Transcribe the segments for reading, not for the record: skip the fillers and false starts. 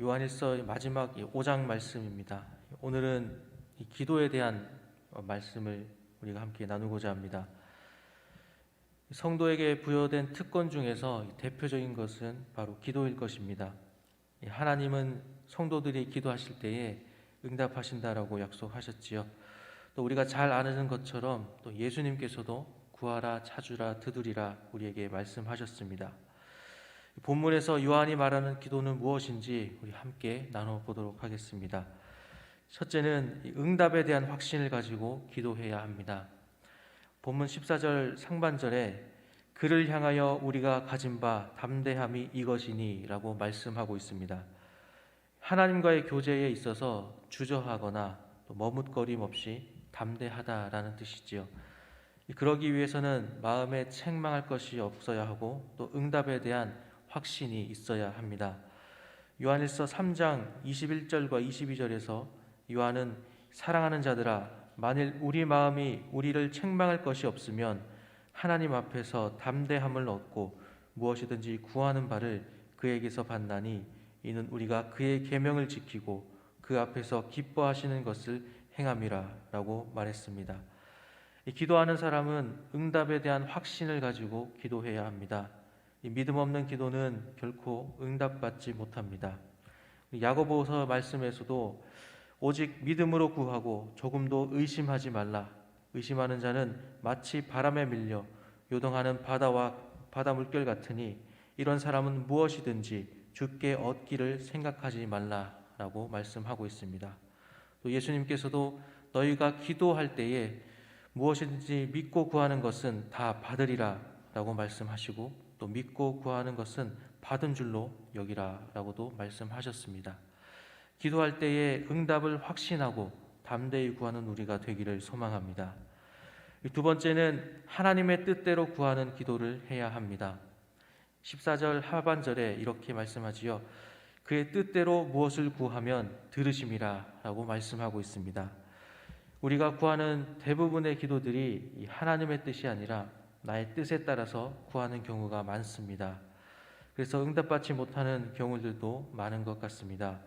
요한일서 마지막 5장 말씀입니다. 오늘은 이 기도에 대한 말씀을 우리가 함께 나누고자 합니다. 성도에게 부여된 특권 중에서 대표적인 것은 바로 기도일 것입니다. 하나님은 성도들이 기도하실 때에 응답하신다라고 약속하셨지요. 또 우리가 잘 아는 것처럼 또 예수님께서도 구하라, 찾으라, 두드리라 우리에게 말씀하셨습니다. 본문에서 요한이 말하는 기도는 무엇인지 우리 함께 나눠보도록 하겠습니다. 첫째는 응답에 대한 확신을 가지고 기도해야 합니다. 본문 14절 상반절에 그를 향하여 우리가 가진 바 담대함이 이것이니 라고 말씀하고 있습니다. 하나님과의 교제에 있어서 주저하거나 또 머뭇거림 없이 담대하다라는 뜻이지요. 그러기 위해서는 마음에 책망할 것이 없어야 하고 또 응답에 대한 확신이 있어야 합니다. 요한일서 3장 21절과 22절에서 요한은 사랑하는 자들아 만일 우리 마음이 우리를 책망할 것이 없으면 하나님 앞에서 담대함을 얻고 무엇이든지 구하는 바를 그에게서 받나니 이는 우리가 그의 계명을 지키고 그 앞에서 기뻐하시는 것을 행함이라 라고 말했습니다. 기도하는 사람은 응답에 대한 확신을 가지고 기도해야 합니다. 믿음 없는 기도는 결코 응답받지 못합니다. 야고보서 말씀에서도 오직 믿음으로 구하고 조금도 의심하지 말라. 의심하는 자는 마치 바람에 밀려 요동하는 바다 물결 같으니 이런 사람은 무엇이든지 주께 얻기를 생각하지 말라라고 말씀하고 있습니다. 또 예수님께서도 너희가 기도할 때에 무엇이든지 믿고 구하는 것은 다 받으리라 라고 말씀하시고 또 믿고 구하는 것은 받은 줄로 여기라 라고도 말씀하셨습니다. 기도할 때에 응답을 확신하고 담대히 구하는 우리가 되기를 소망합니다. 두 번째는 하나님의 뜻대로 구하는 기도를 해야 합니다. 14절 하반절에 이렇게 말씀하지요. 그의 뜻대로 무엇을 구하면 들으심이라 라고 말씀하고 있습니다. 우리가 구하는 대부분의 기도들이 하나님의 뜻이 아니라 나의 뜻에 따라서 구하는 경우가 많습니다. 그래서 응답받지 못하는 경우들도 많은 것 같습니다.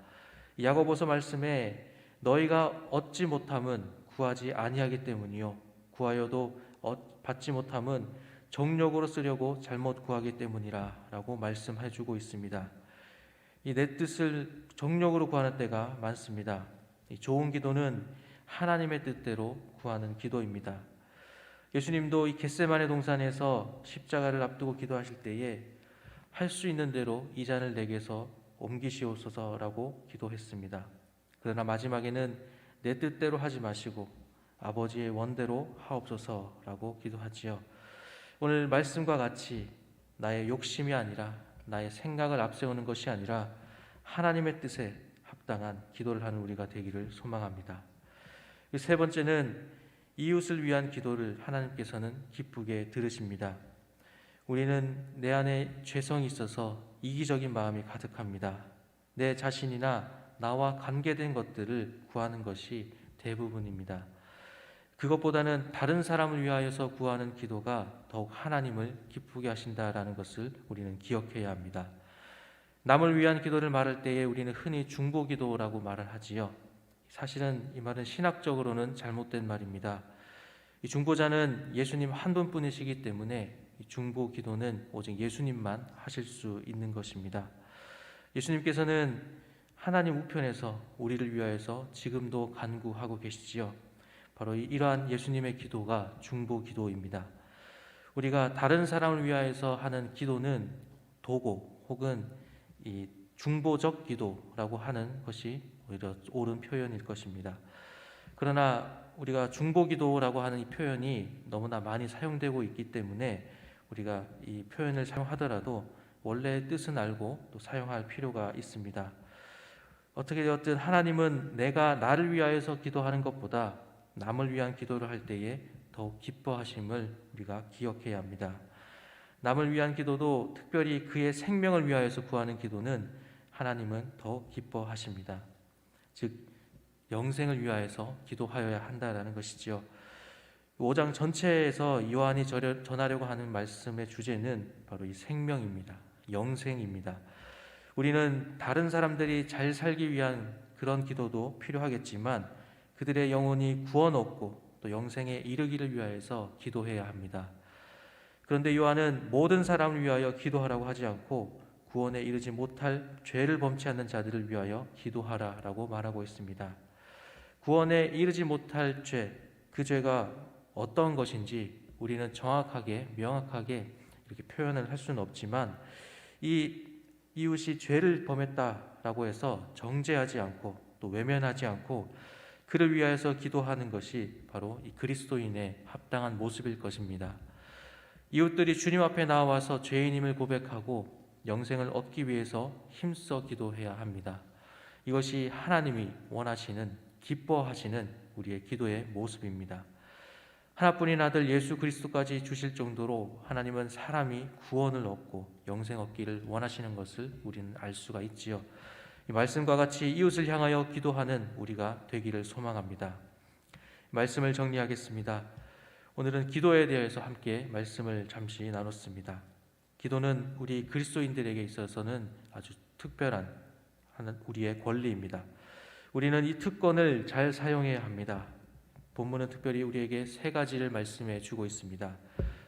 야고보서 말씀에 너희가 얻지 못함은 구하지 아니하기 때문이요 구하여도 받지 못함은 정욕으로 쓰려고 잘못 구하기 때문이라 라고 말씀해주고 있습니다. 이 내 뜻을 정욕으로 구하는 때가 많습니다. 이 좋은 기도는 하나님의 뜻대로 구하는 기도입니다. 예수님도 이 겟세마네 동산에서 십자가를 앞두고 기도하실 때에 할 수 있는 대로 이 잔을 내게서 옮기시옵소서라고 기도했습니다. 그러나 마지막에는 내 뜻대로 하지 마시고 아버지의 원대로 하옵소서라고 기도하지요. 오늘 말씀과 같이 나의 욕심이 아니라 나의 생각을 앞세우는 것이 아니라 하나님의 뜻에 합당한 기도를 하는 우리가 되기를 소망합니다. 세 번째는 이웃을 위한 기도를 하나님께서는 기쁘게 들으십니다. 우리는 내 안에 죄성이 있어서 이기적인 마음이 가득합니다. 내 자신이나 나와 관계된 것들을 구하는 것이 대부분입니다. 그것보다는 다른 사람을 위하여서 구하는 기도가 더욱 하나님을 기쁘게 하신다라는 것을 우리는 기억해야 합니다. 남을 위한 기도를 말할 때에 우리는 흔히 중보기도라고 말을 하지요. 사실은 이 말은 신학적으로는 잘못된 말입니다. 이 중보자는 예수님 한 분뿐이시기 때문에 이 중보기도는 오직 예수님만 하실 수 있는 것입니다. 예수님께서는 하나님 우편에서 우리를 위하여서 지금도 간구하고 계시지요. 바로 이러한 예수님의 기도가 중보기도입니다. 우리가 다른 사람을 위하여서 하는 기도는 도고 혹은 이 중보적 기도라고 하는 것이 오히려 옳은 표현일 것입니다. 그러나 우리가 중보기도라고 하는 이 표현이 너무나 많이 사용되고 있기 때문에 우리가 이 표현을 사용하더라도 원래의 뜻은 알고 또 사용할 필요가 있습니다. 어떻게 되었든 하나님은 내가 나를 위하여서 기도하는 것보다 남을 위한 기도를 할 때에 더욱 기뻐하심을 우리가 기억해야 합니다. 남을 위한 기도도 특별히 그의 생명을 위하여서 구하는 기도는 하나님은 더욱 기뻐하십니다. 즉 영생을 위하여서 기도하여야 한다라는 것이지요. 5장 전체에서 요한이 전하려고 하는 말씀의 주제는 바로 이 생명입니다. 영생입니다. 우리는 다른 사람들이 잘 살기 위한 그런 기도도 필요하겠지만 그들의 영혼이 구원 얻고 또 영생에 이르기를 위하여서 기도해야 합니다. 그런데 요한은 모든 사람을 위하여 기도하라고 하지 않고 구원에 이르지 못할 죄를 범치 않는 자들을 위하여 기도하라라고 말하고 있습니다. 구원에 이르지 못할 죄, 그 죄가 어떤 것인지 우리는 정확하게 명확하게 이렇게 표현을 할 수는 없지만 이 이웃이 죄를 범했다라고 해서 정죄하지 않고 또 외면하지 않고 그를 위하여서 기도하는 것이 바로 이 그리스도인의 합당한 모습일 것입니다. 이웃들이 주님 앞에 나와서 죄인임을 고백하고 영생을 얻기 위해서 힘써 기도해야 합니다. 이것이 하나님이 원하시는, 기뻐하시는 우리의 기도의 모습입니다. 하나뿐인 아들 예수 그리스도까지 주실 정도로 하나님은 사람이 구원을 얻고 영생 얻기를 원하시는 것을 우리는 알 수가 있지요. 이 말씀과 같이 이웃을 향하여 기도하는 우리가 되기를 소망합니다. 말씀을 정리하겠습니다. 오늘은 기도에 대해서 함께 말씀을 잠시 나눴습니다. 기도는 우리 그리스도인들에게 있어서는 아주 특별한 우리의 권리입니다. 우리는 이 특권을 잘 사용해야 합니다. 본문은 특별히 우리에게 세 가지를 말씀해 주고 있습니다.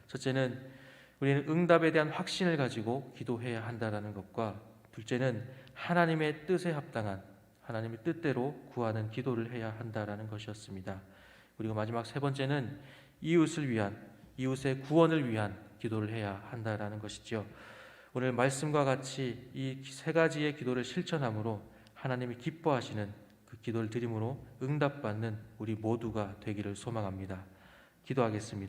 첫째는 우리는 응답에 대한 확신을 가지고 기도해야 한다는 것과, 둘째는 하나님의 뜻에 합당한 하나님의 뜻대로 구하는 기도를 해야 한다는 것이었습니다. 그리고 마지막 세 번째는 이웃을 위한, 이웃의 구원을 위한 기도를 해야 한다는 것이죠. 오늘 말씀과 같이 이 세 가지의 기도를 실천함으로 하나님이 기뻐하시는 그 기도를 드림으로 응답받는 우리 모두가 되기를 소망합니다. 기도하겠습니다.